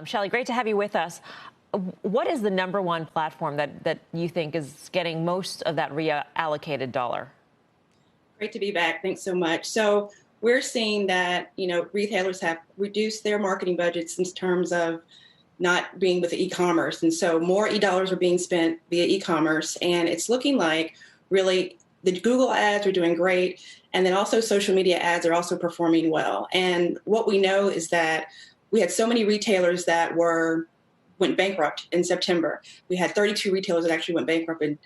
Shelley, great to have you with us. What is the number one platform that you think is getting most of that reallocated dollar? Great to be back. Thanks so much. So we're seeing that, retailers have reduced their marketing budgets in terms of not being with e-commerce. And so more e-dollars are being spent via e-commerce. And it's looking like really the Google ads are doing great. And then also social media ads are also performing well. And what we know is that we had so many retailers that went bankrupt in September. We had 32 retailers that actually went bankrupt in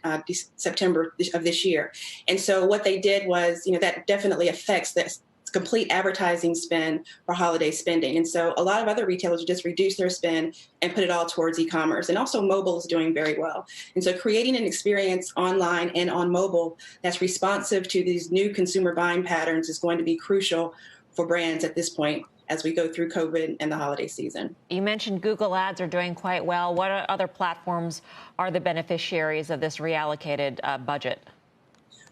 September of this year. And so what they did was, that definitely affects this complete advertising spend for holiday spending. And so a lot of other retailers just reduce their spend and put it all towards e-commerce. And also mobile is doing very well. And so creating an experience online and on mobile that's responsive to these new consumer buying patterns is going to be crucial for brands at this point as we go through COVID and the holiday season. You mentioned Google ads are doing quite well. What other platforms are the beneficiaries of this reallocated budget?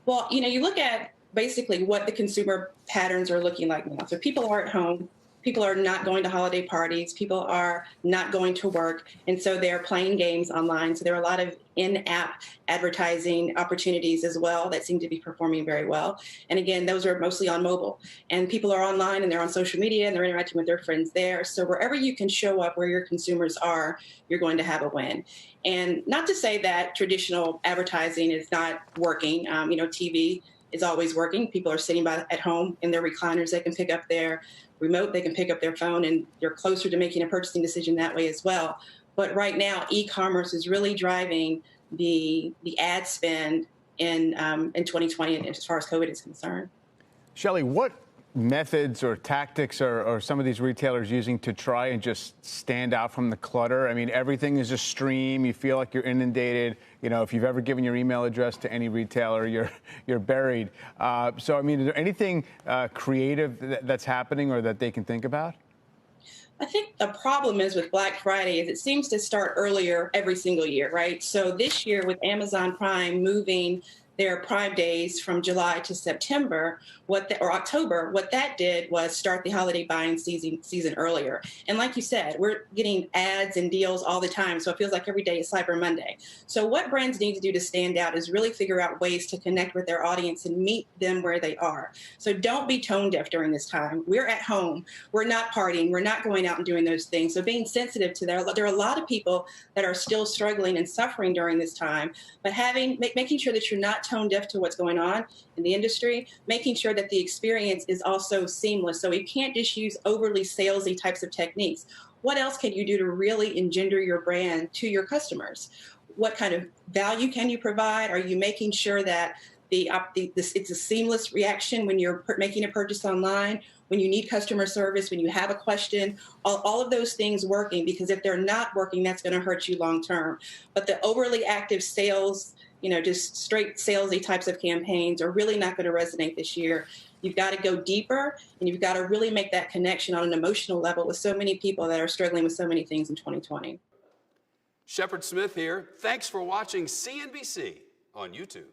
Well, you look at basically what the consumer patterns are looking like now. So people are at home. People are not going to holiday parties. People are not going to work. And so they're playing games online. So there are a lot of in-app advertising opportunities as well that seem to be performing very well. And again, those are mostly on mobile. And people are online and they're on social media and they're interacting with their friends there. So wherever you can show up where your consumers are, you're going to have a win. And not to say that traditional advertising is not working. TV is always working. People are sitting at home in their recliners. They can pick up their remote, they can pick up their phone, and you're closer to making a purchasing decision that way as well. But right now, e-commerce is really driving the ad spend in 2020 and as far as COVID is concerned. Shelley, what methods or tactics are some of these retailers using to try and just stand out from the clutter? I mean, everything is a stream. You feel like you're inundated. If you've ever given your email address to any retailer, you're buried. So, I mean, is there anything creative that's happening or that they can think about? I think the problem is with Black Friday is it seems to start earlier every single year, right? So this year with Amazon Prime moving their Prime days from July to September, or October, what that did was start the holiday buying season earlier. And like you said, we're getting ads and deals all the time, so it feels like every day is Cyber Monday. So what brands need to do to stand out is really figure out ways to connect with their audience and meet them where they are. So don't be tone deaf during this time. We're at home. We're not partying. We're not going out and doing those things. So being sensitive to that. There are a lot of people that are still struggling and suffering during this time, but making sure that you're not tone deaf to what's going on in the industry, making sure that the experience is also seamless. So you can't just use overly salesy types of techniques. What else can you do to really engender your brand to your customers? What kind of value can you provide? Are you making sure that it's a seamless reaction when you're making a purchase online, when you need customer service, when you have a question, all of those things working? Because if they're not working, that's going to hurt you long term. But the overly active sales, just straight salesy types of campaigns are really not going to resonate this year. You've got to go deeper, and you've got to really make that connection on an emotional level with so many people that are struggling with so many things in 2020. Shepard Smith here. Thanks for watching CNBC on YouTube.